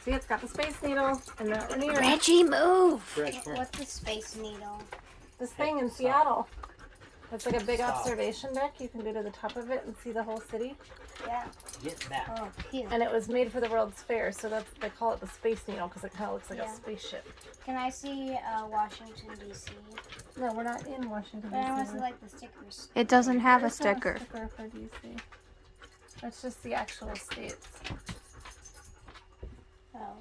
See, it's got the Space Needle and the Rainier. Reggie, move! What's the Space Needle? This thing in Seattle. It's like a big observation deck. You can go to the top of it and see the whole city. Yeah. Get that. Oh, cute. And it was made for the World's Fair, so that's they call it the Space Needle because it kind of looks like a spaceship. Can I see Washington, D.C.? No, we're not in Washington, But I want to D.C. see, like, the stickers. It doesn't have a There's no sticker. sticker for D.C. It's just the actual states. Oh.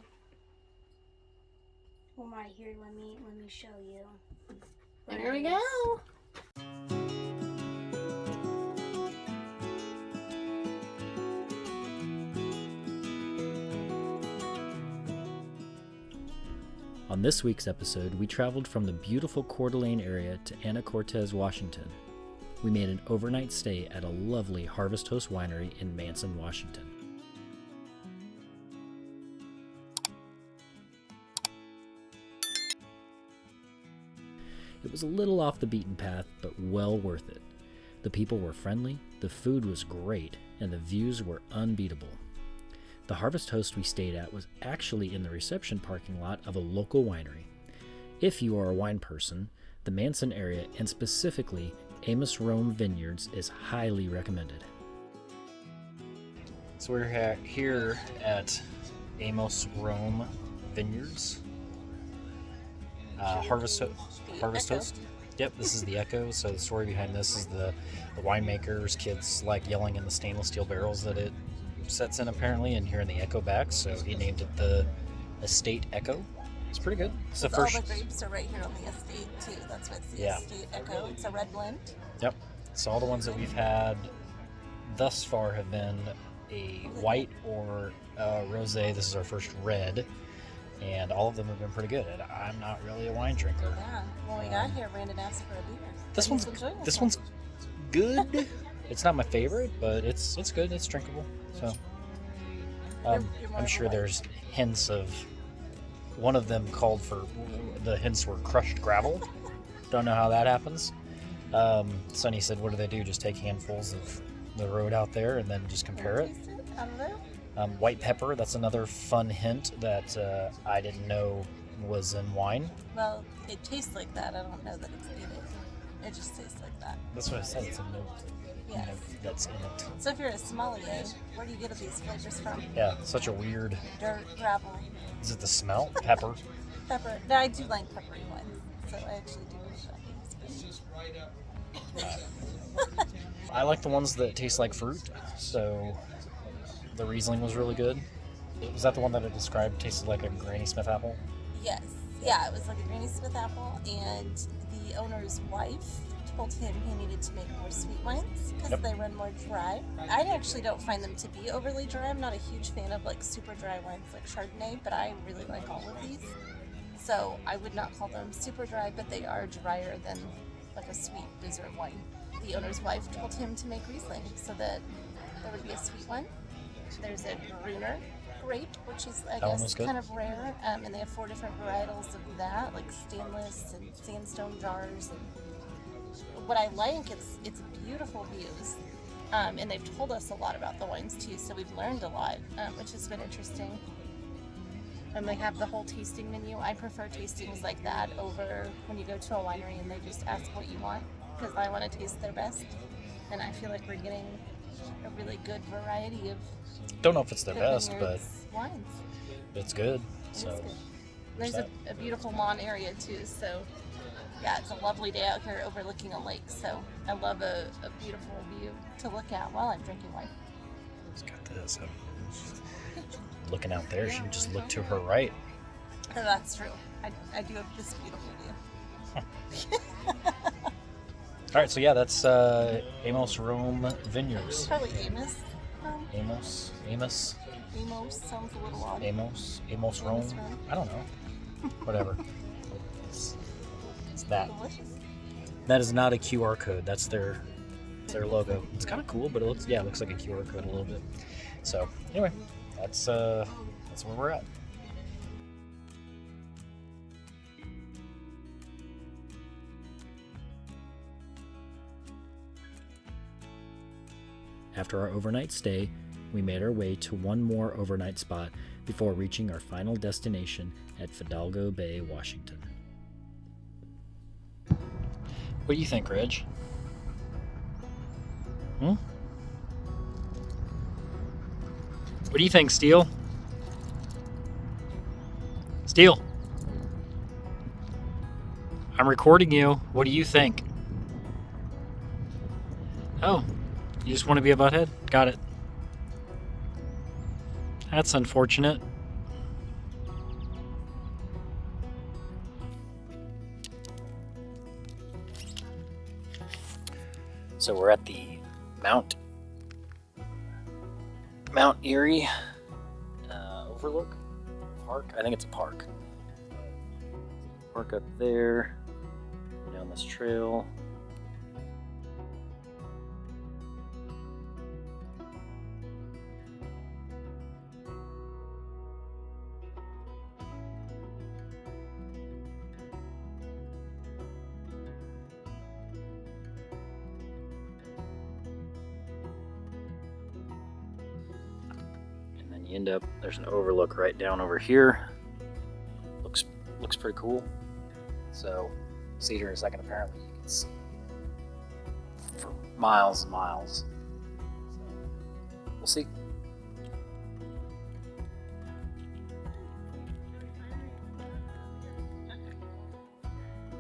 Well, right here, let me show you. There we go. On this week's episode, we traveled from the beautiful Coeur d'Alene area to Anacortes, Washington. We made an overnight stay at a lovely Harvest Host winery in Manson, Washington. It was a little off the beaten path, but well worth it. The people were friendly, the food was great, and the views were unbeatable. The Harvest Host we stayed at was actually in the reception parking lot of a local winery. If you are a wine person, the Manson area, and specifically Amos Vineyards, is highly recommended. So we're here at Amos Vineyards. Harvest Host. Yep, this is the Echo. So the story behind this is the winemaker's kids like yelling in the stainless steel barrels that it sets in apparently, and hearing the echo back, so he named it the Estate Echo. It's pretty good. It's the first. All the grapes are right here on the estate too. That's why it's the Estate Echo. It's a red blend. Yep. So all the ones that we've had thus far have been a white or rosé. This is our first red, and all of them have been pretty good. And I'm not really a wine drinker. Yeah. When we got here, Brandon asked for a beer. This one's good. It's not my favorite, but it's good. It's drinkable. So I'm sure there's hints of one of them called for the hints were crushed gravel. Don't know how that happens. Sonny said, what do they do? Just take handfuls of the road out there and then just compare it. I don't know. White pepper, that's another fun hint that I didn't know was in wine. Well, it tastes like that. I don't know that it's in it. It just tastes like that. That's what I said. It's a note. Yes. That's in it. So if you're a sommelier, where do you get these flavors from? Yeah, such a weird. Dirt, gravel, Is it the smell? Pepper. pepper. No, I do like peppery wines, so I actually do like that. I like the ones that taste like fruit. So the Riesling was really good. Was that the one that I described tasted like a Granny Smith apple? Yes. Yeah, it was like a Granny Smith apple, and the owner's wife told him he needed to make more sweet wines because they run more dry. I actually don't find them to be overly dry. I'm not a huge fan of like super dry wines like Chardonnay, but I really like all of these. So I would not call them super dry, but they are drier than like a sweet dessert wine. The owner's wife told him to make Riesling so that there would be a sweet one. There's a Gruner grape, which is, I guess, kind of rare, and they have 4 different varietals of that, like stainless and sandstone jars. And what I like, it's beautiful views, and they've told us a lot about the wines too, so we've learned a lot, which has been interesting. And they have the whole tasting menu. I prefer tastings like that over when you go to a winery and they just ask what you want, because I want to taste their best, and I feel like we're getting a really good variety of. Don't know if it's their best, but wines. It's good. So good. There's a beautiful lawn area too, so yeah, it's a lovely day out here overlooking a lake. So I love a beautiful view to look at while I'm drinking wine. It's got this. Looking out there, she can just look to her right. Oh, that's true. I do have this beautiful view. All right, so yeah, that's Amos Vineyards. Probably Amos. Amos sounds a little odd. Amos Rome. I don't know. Whatever. It's that. Delicious. That is not a QR code. That's their logo. It's kind of cool, but it looks like a QR code a little bit. So anyway, that's where we're at. After our overnight stay, we made our way to one more overnight spot before reaching our final destination at Fidalgo Bay, Washington. What do you think, Reg? What do you think, Steele? Steele, I'm recording you. What do you think? Oh, you just want to be a butthead? Got it. That's unfortunate. So we're at the Mount Erie Overlook Park. I think it's a park. Park up there, down this trail. You end up, there's an overlook right down over here. Looks pretty cool. So, see here in a second, apparently you can see for miles and miles. So, we'll see.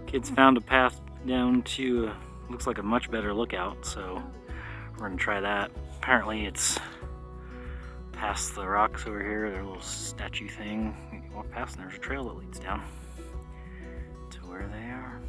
Kids found a path down to, looks like a much better lookout, so we're gonna try that. Apparently it's past the rocks over here, there's a little statue thing. You can walk past and there's a trail that leads down to where they are.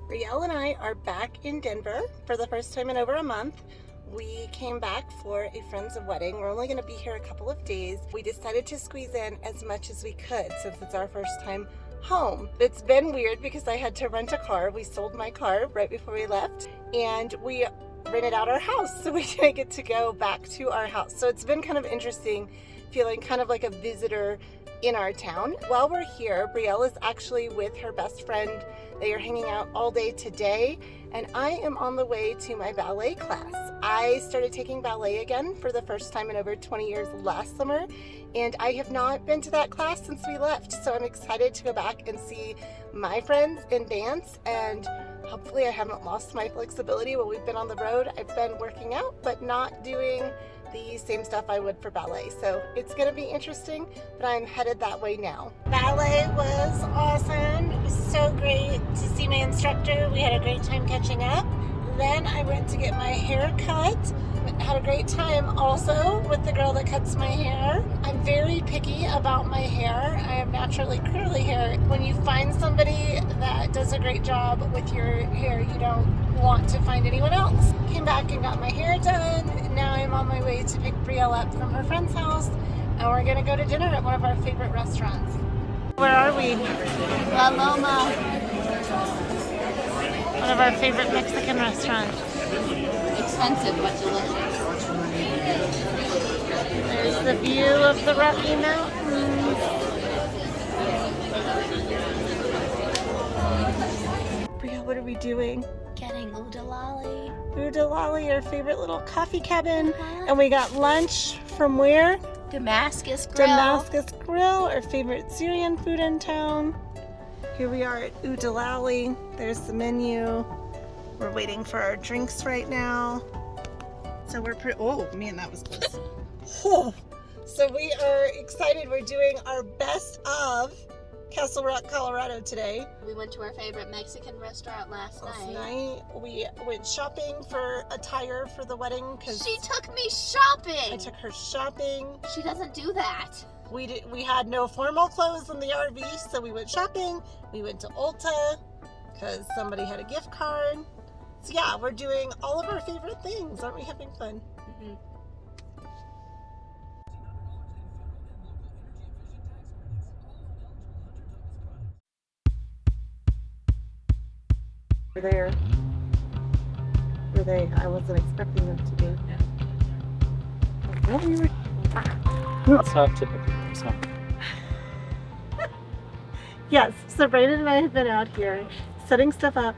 Brielle and I are back in Denver for the first time in over a month. We came back for a friend's wedding. We're only going to be here a couple of days. We decided to squeeze in as much as we could since it's our first time home. It's been weird because I had to rent a car. We sold my car right before we left and we rented out our house, so we didn't get to go back to our house. So it's been kind of interesting feeling kind of like a visitor in our town. While we're here, Brielle is actually with her best friend. They are hanging out all day today and I am on the way to my ballet class. I started taking ballet again for the first time in over 20 years last summer, and I have not been to that class since we left, so I'm excited to go back and see my friends and dance, and hopefully I haven't lost my flexibility while we've been on the road. I've been working out, but not doing the same stuff I would for ballet, so it's going to be interesting, but I'm headed that way now. Ballet was awesome. It was so great to see my instructor. We had a great time catching up. Then I went to get my hair cut. Had a great time also with the girl that cuts my hair. I'm very picky about my hair. I have naturally curly hair. When you find somebody that does a great job with your hair, you don't want to find anyone else. Came back and got my hair done. Now I'm on my way to pick Brielle up from her friend's house, and we're gonna go to dinner at one of our favorite restaurants. Where are we? La Loma. One of our favorite Mexican restaurants. Expensive but delicious. There's the view of the Rocky Mountains. Brielle, what are we doing? Getting udalali. Udalali, our favorite little coffee cabin. And we got lunch from where? Damascus Grill. Damascus Grill, our favorite Syrian food in town. Here we are at Udalali. There's the menu. We're waiting for our drinks right now. So we're oh man, that was close. Oh. So we are excited. We're doing our best of Castle Rock, Colorado today. We went to our favorite Mexican restaurant last night. We went shopping for attire for the wedding because She took me shopping. I took her shopping. She doesn't do that. We had no formal clothes in the RV, so we went shopping. We went to Ulta because somebody had a gift card. So yeah, we're doing all of our favorite things. Aren't we having fun? Mm-hmm. Where they? I wasn't expecting them to be. That's not typical. It's not. Yes, so Brandon and I have been out here setting stuff up.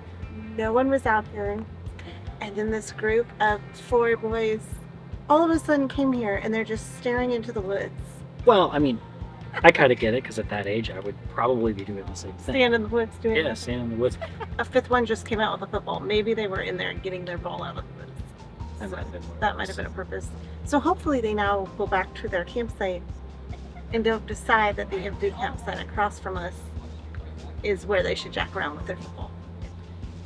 No one was out here. And then this group of 4 boys all of a sudden came here and they're just staring into the woods. Well, I mean, I kind of get it because at that age I would probably be doing the same thing. Stand in the woods doing Yeah, that. stand in the woods. A 5th one just came out with a football. Maybe they were in there getting their ball out of the woods. That might have been a purpose. So hopefully they now go back to their campsite and don't decide that the empty campsite across from us is where they should jack around with their football.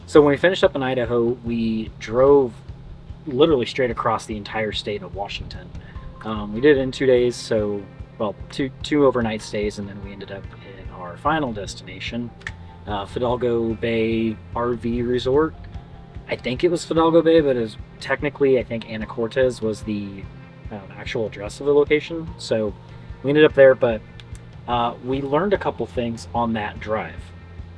So when we finished up in Idaho, we drove literally straight across the entire state of Washington. We did it in 2 days, so, well, two overnight stays, and then we ended up in our final destination, Fidalgo Bay RV Resort. I think it was Fidalgo Bay, but it was technically, I think Anacortes was the actual address of the location. So we ended up there, but we learned a couple things on that drive.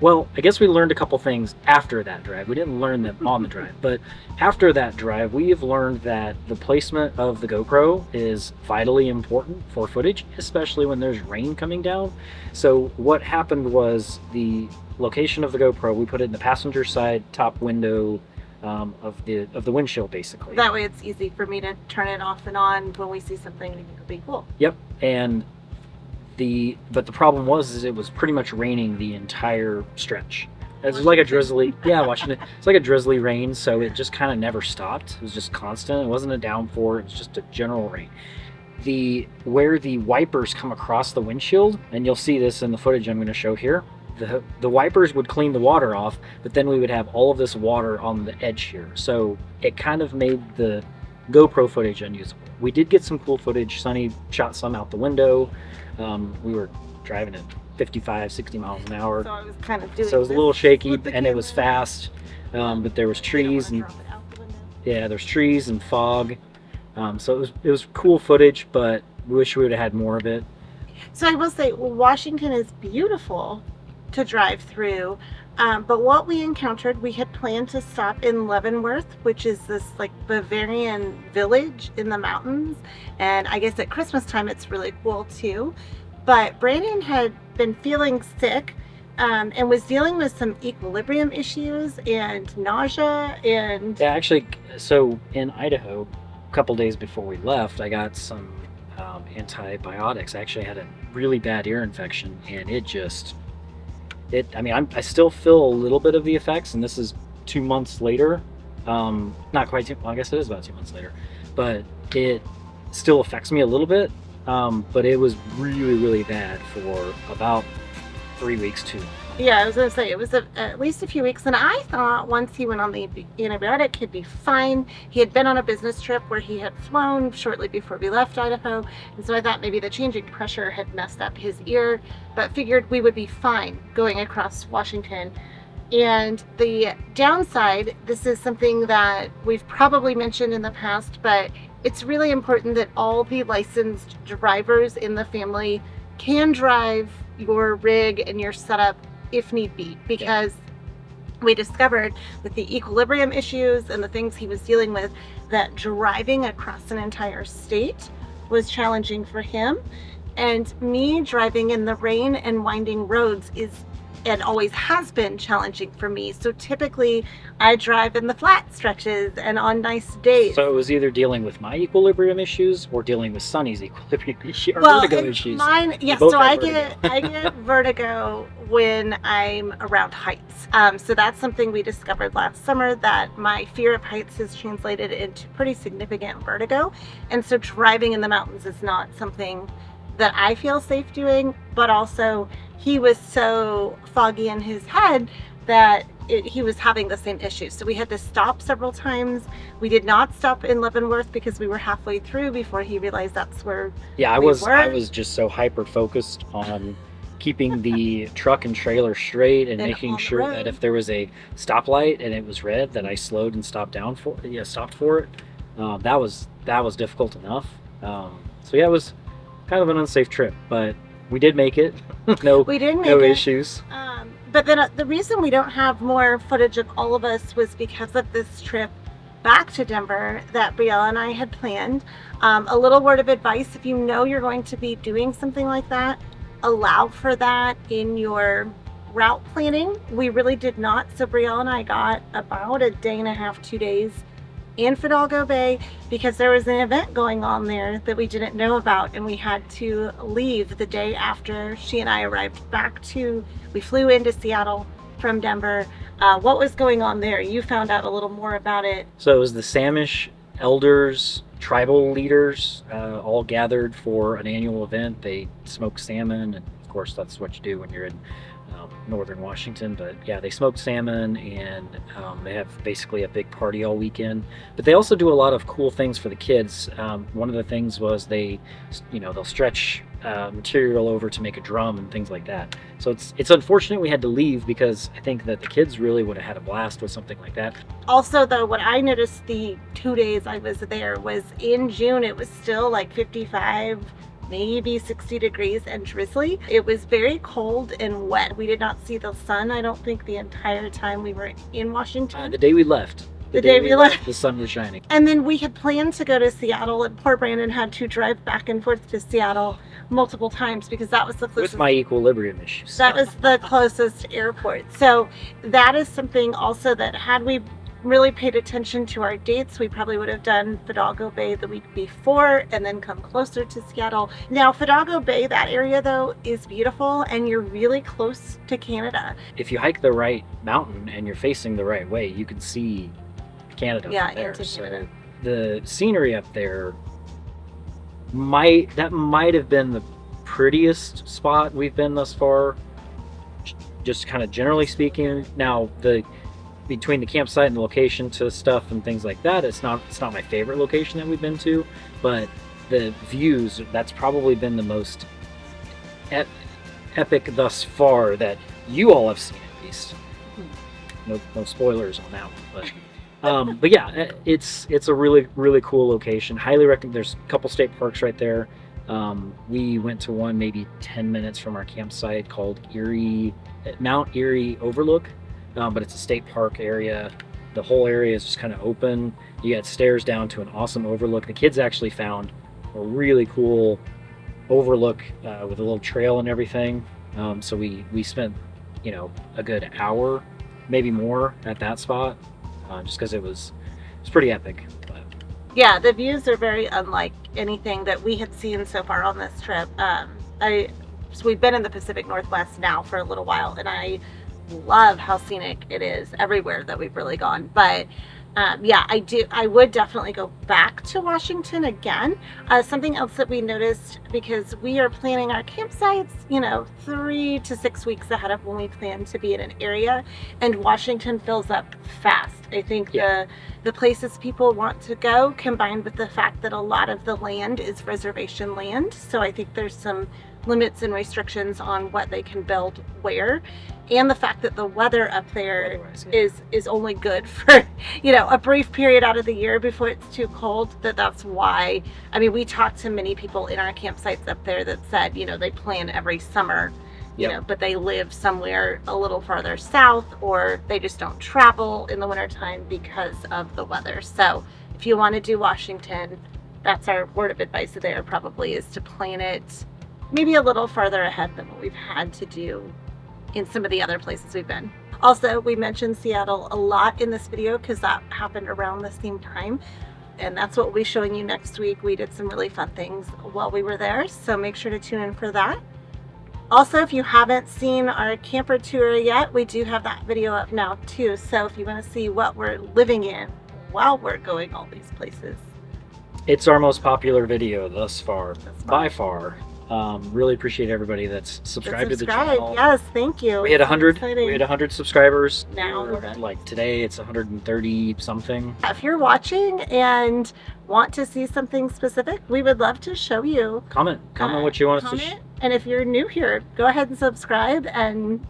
Well, I guess we learned a couple things after that drive. We didn't learn them on the drive, but after that drive, we have learned that the placement of the GoPro is vitally important for footage, especially when there's rain coming down. So what happened was the location of the GoPro, we put it in the passenger side top window of the windshield, basically. That way it's easy for me to turn it off and on when we see something we think would be cool. Yep, and but the problem was it was pretty much raining the entire stretch. It was like a drizzly, yeah, Washington. It's like a drizzly rain, so it just kind of never stopped. It was just constant. It wasn't a downpour. It was just a general rain. Where the wipers come across the windshield, and you'll see this in the footage I'm going to show here. The wipers would clean the water off, but then we would have all of this water on the edge here. So it kind of made the GoPro footage unusable. We did get some cool footage. Sunny shot some out the window. We were driving at 55, 60 miles an hour. So I was kind of doing So it was a little shaky, and it was fast. But there was trees and yeah, there's trees and fog. So it was cool footage, but we wish we would have had more of it. So I will say, well, Washington is beautiful to drive through, but what we encountered, we had planned to stop in Leavenworth, which is this like Bavarian village in the mountains, and I guess at Christmas time it's really cool too. But Brandon had been feeling sick and was dealing with some equilibrium issues and nausea and Yeah, actually, so in Idaho, a couple days before we left, I got some antibiotics. I actually had a really bad ear infection, and I still feel a little bit of the effects, and this is 2 months later. Not quite well, I guess it is about 2 months later, but it still affects me a little bit. But it was really, really bad for about 3 weeks too. Yeah, I was going to say, it was at least a few weeks, and I thought once he went on the antibiotic, he'd be fine. He had been on a business trip where he had flown shortly before we left Idaho, and so I thought maybe the changing pressure had messed up his ear, but figured we would be fine going across Washington. And the downside, this is something that we've probably mentioned in the past, but it's really important that all the licensed drivers in the family can drive your rig and your setup if need be, because we discovered with the equilibrium issues and the things he was dealing with that driving across an entire state was challenging for him, and me driving in the rain and winding roads is and always has been challenging for me. So typically I drive in the flat stretches and on nice days. So it was either dealing with my equilibrium issues or dealing with Sunny's equilibrium issue or vertigo issues. Mine, yeah, so I get vertigo when I'm around heights. So that's something we discovered last summer, that my fear of heights has translated into pretty significant vertigo. And so driving in the mountains is not something that I feel safe doing, but also he was so foggy in his head that he was having the same issue. So we had to stop several times. We did not stop in Leavenworth because we were halfway through before he realized that's where I was just so hyper focused on keeping the truck and trailer straight and making sure that if there was a stoplight and it was red, that I slowed and stopped for it. That was difficult enough. So yeah, it was kind of an unsafe trip, but we did make it. No issues. But then the reason we don't have more footage of all of us was because of this trip back to Denver that Brielle and I had planned. A little word of advice: if you know you're going to be doing something like that, allow for that in your route planning. We really did not. So Brielle and I got about a day and a half, 2 days in Fidalgo Bay because there was an event going on there that we didn't know about, and we had to leave the day after she and I arrived back to, we flew into Seattle from Denver. What was going on there? You found out a little more about it. So it was the Samish elders, tribal leaders, all gathered for an annual event. They smoke salmon, and of course that's what you do when you're in northern Washington. But yeah, they smoke salmon, and they have basically a big party all weekend. But they also do a lot of cool things for the kids. One of the things was they'll stretch material over to make a drum and things like that. So it's unfortunate we had to leave, because I think that the kids really would have had a blast with something like that. Also though, what I noticed the 2 days I was there was in June, it was still like 55, maybe 60 degrees and drizzly. It was very cold and wet. We did not see the sun, I don't think, the entire time we were in Washington. The day we left. The day we left, the sun was shining. And then we had planned to go to Seattle, and poor Brandon had to drive back and forth to Seattle multiple times because that was the closest. With my equilibrium issues. That was the closest airport. So that is something also that, had we really paid attention to our dates, we probably would have done Fidalgo Bay the week before and then come closer to Seattle. Now Fidalgo Bay, that area though, is beautiful, and you're really close to Canada. If you hike the right mountain and you're facing the right way, you can see Canada. Yeah, up there. into Canada. So the scenery up there might have been the prettiest spot we've been thus far, just kind of generally speaking. Now between the campsite and the location to stuff and things like that, it's not my favorite location that we've been to, but the views, that's probably been the most epic thus far that you all have seen, at least. No spoilers on that one, but yeah, it's a really, really cool location. Highly recommend. There's a couple state parks right there. We went to one maybe 10 minutes from our campsite called Mount Erie Overlook. But it's a state park area. The whole area is just kind of open. You got stairs down to an awesome overlook. The kids actually found a really cool overlook with a little trail and everything. So we spent, a good hour, maybe more, at that spot, just because it's pretty epic. But Yeah, the views are very unlike anything that we had seen so far on this trip. So we've been in the Pacific Northwest now for a little while, and I love how scenic it is everywhere that we've really gone. But yeah, I would definitely go back to Washington again. Something else that we noticed, because we are planning our campsites 3 to 6 weeks ahead of when we plan to be in an area, and Washington fills up fast. I think the places people want to go, combined with the fact that a lot of the land is reservation land, so I think there's some limits and restrictions on what they can build where, and the fact that the weather up there is only good for a brief period out of the year before it's too cold. That's why, I mean, we talked to many people in our campsites up there that said they plan every summer, but they live somewhere a little farther south, or they just don't travel in the wintertime because of the weather. So if you want to do Washington, that's our word of advice there, probably, is to plan it maybe a little farther ahead than what we've had to do in some of the other places we've been. Also, we mentioned Seattle a lot in this video because that happened around the same time, and that's what we'll be showing you next week. We did some really fun things while we were there, so make sure to tune in for that. Also, if you haven't seen our camper tour yet, we do have that video up now too, so if you want to see what we're living in while we're going all these places. It's our most popular video thus far, by far. Really appreciate everybody that's subscribed to the channel. Yes, thank you. We had 100. We had 100 subscribers. Now, like today, it's 130 something. If you're watching and want to see something specific, we would love to show you. Comment what you want us to. And if you're new here, go ahead and subscribe, and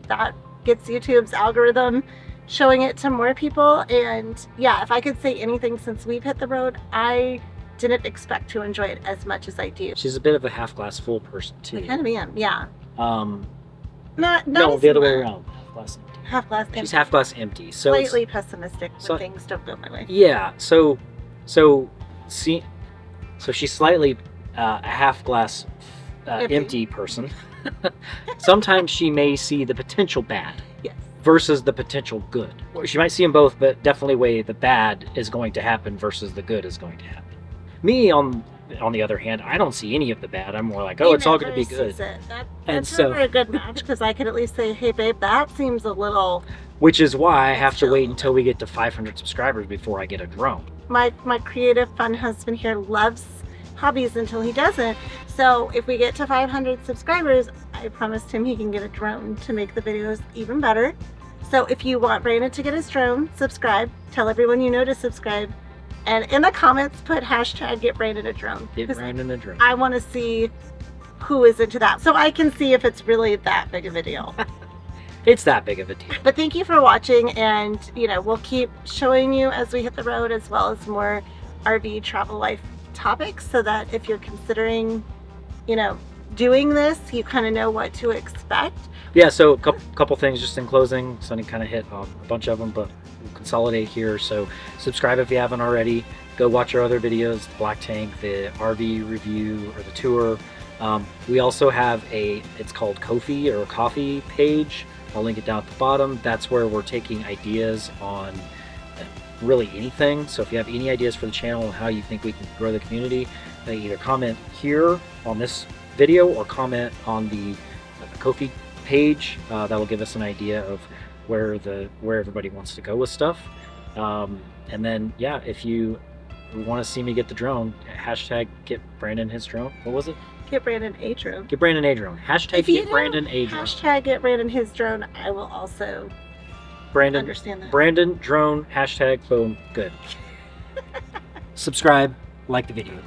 that gets YouTube's algorithm showing it to more people. And yeah, if I could say anything since we've hit the road, I didn't expect to enjoy it as much as I do. She's a bit of a half glass full person too. I kind of am, yeah. Not the other way around. Half glass empty. Half glass empty. She's half glass empty. So slightly pessimistic when things don't go my way. Yeah. So she's slightly a half glass empty person. Sometimes she may see the potential bad. Yes. versus the potential good. She might see them both, but definitely weigh the bad is going to happen versus the good is going to happen. Me, on the other hand, I don't see any of the bad. I'm more like, oh, it's all going to be good. That's never a good match, because I could at least say, hey, babe, that seems a little... Which is why I have to wait until we get to 500 subscribers before I get a drone. My creative, fun husband here loves hobbies until he doesn't. So if we get to 500 subscribers, I promised him he can get a drone to make the videos even better. So if you want Brandon to get his drone, subscribe. Tell everyone you know to subscribe. And in the comments, put hashtag get Brandon a drone. Get Brandon a drone. I want to see who is into that, so I can see if it's really that big of a deal. It's that big of a deal. But thank you for watching, and we'll keep showing you as we hit the road, as well as more RV travel life topics, so that if you're considering doing this, you kind of know what to expect. Yeah, so a couple things just in closing. Sonny kind of hit a bunch of them, but we'll consolidate here. So subscribe if you haven't already. Go watch our other videos, the Black Tank, the RV review, or the tour. We also have it's called Ko-fi or a coffee page. I'll link it down at the bottom. That's where we're taking ideas on really anything. So if you have any ideas for the channel and how you think we can grow the community, either comment here on this video or comment on the Ko-fi page. That will give us an idea of where everybody wants to go with stuff. And then, yeah, if you want to see me get the drone, hashtag get Brandon his drone. What was it? Get Brandon a drone. Get Brandon a drone. Hashtag get Brandon a drone. Hashtag get Brandon his drone. I will also understand that. Brandon drone. Hashtag boom. Good. Subscribe. Like the video.